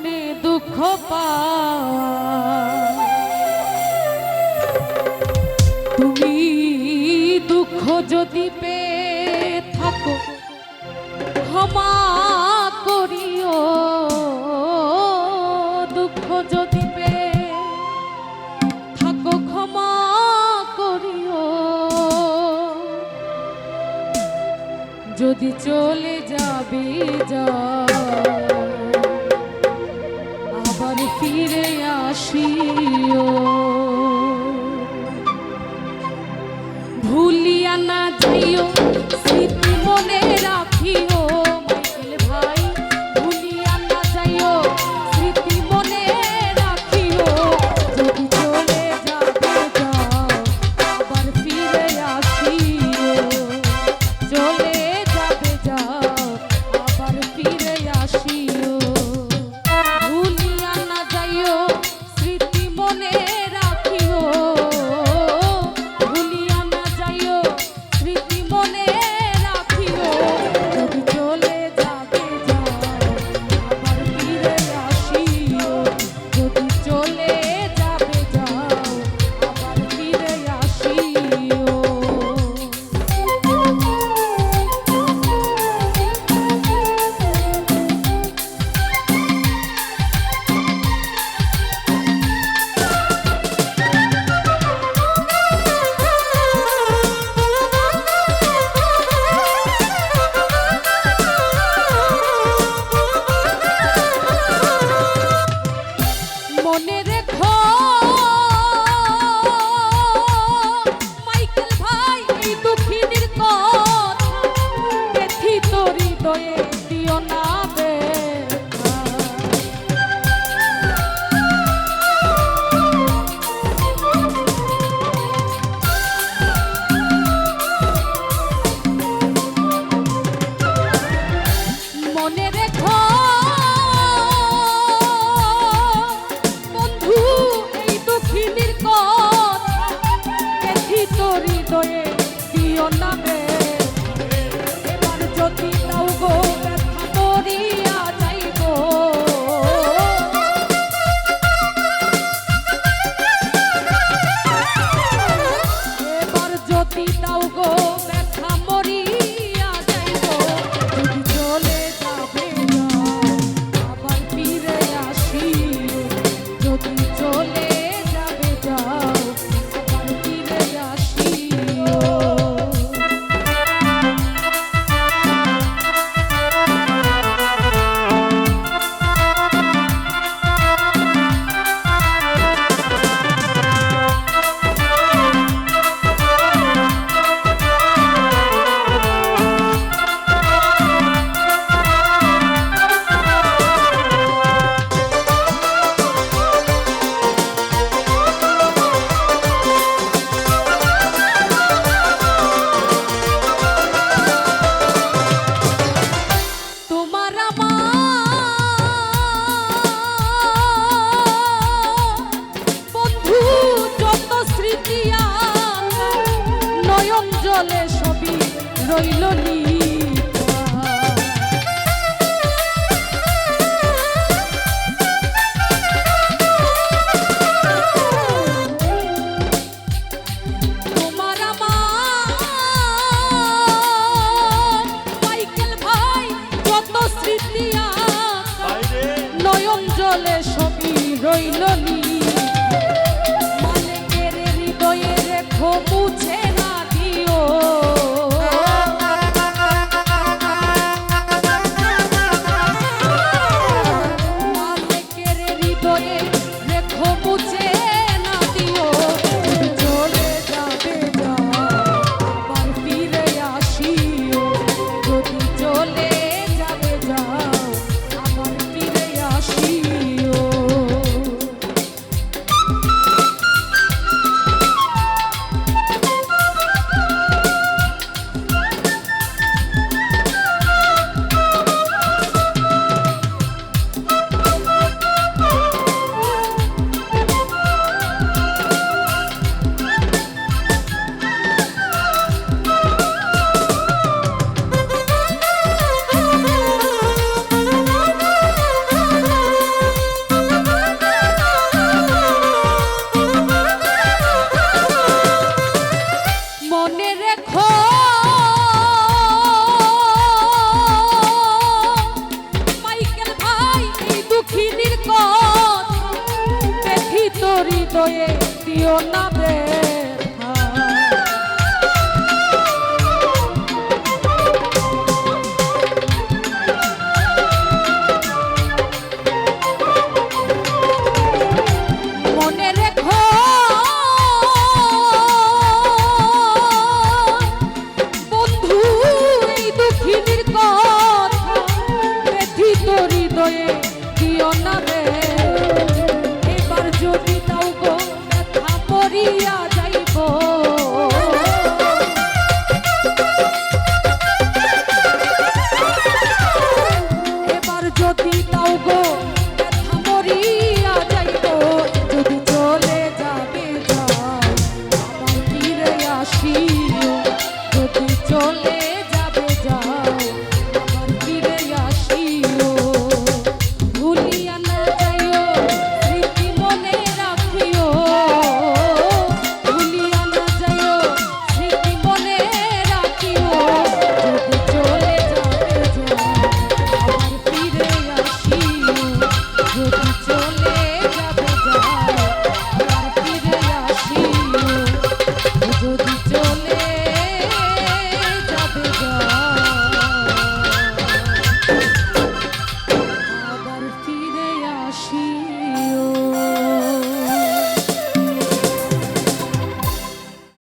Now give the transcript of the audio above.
মনে দুঃখ পাওয়া, তুমি দুঃখ যদি পেয়ে থাকো ক্ষমা করিও, দুঃখ যদি পেয়ে থাকো ক্ষমা করিও, যদি চলে যাবে যাও আবার ফিরে আসিও, ভুলিয়া না যাইও স্মৃতি মনে রাখিও, মাইকেল ভাই ভুলিয়া না যাইও স্মৃতি মনে রাখিও, যদি চলে যাবে যাও আবার ফিরে আসিও, চলে যাবে যাও আবার ফিরে আসিও, ভুলিয়া না যাইও স্মৃতি মনে রাখিও, ভুলিয়া না যাইও স্মৃতি মনে রাখিও, যদি চলে যাবে যাও আবার ফিরে আসিও, যদি চলে যাবে যাও আবার ফিরে আসিও। মনে রেখো মাইকেল ভাই এই দুঃখিনীর কথা, ব্যথিত হৃদয়ে দিও না ব্যথা, মনে রেখো বন্ধু এই দুঃখিনীর কথা, ব্যথিত হৃদয়ে দিও না ব্যথা, এবার যদি দাও গো ব্যথা মরিয়া যাইব, এবার যদি দাও গো ব্যথা মরিয়া যাইব, যদি চলে যাবে যাও আবার ফিরে আসিও, যদি চলে যাবে যাও আবার ফিরে আসিও। তোমার আমার বন্ধু যত স্মৃতি আমার নয়ন জলে সবই রইল লিখা, তোমার আমার মাইকেল ভাই যত স্মৃতি আমার নয়ন জলে সবই রইল লিখা, মালিকের হৃদয়ে রেখো মুছে না দিও, মালিকের হৃদয়ে রেখো মুছে না দিও, যদি চলে যাবে যাও আবার ফিরে আসিও, যদি চলে যাবে যাও আবার ফিরে আসিও, হৃদয়ে দিও না দে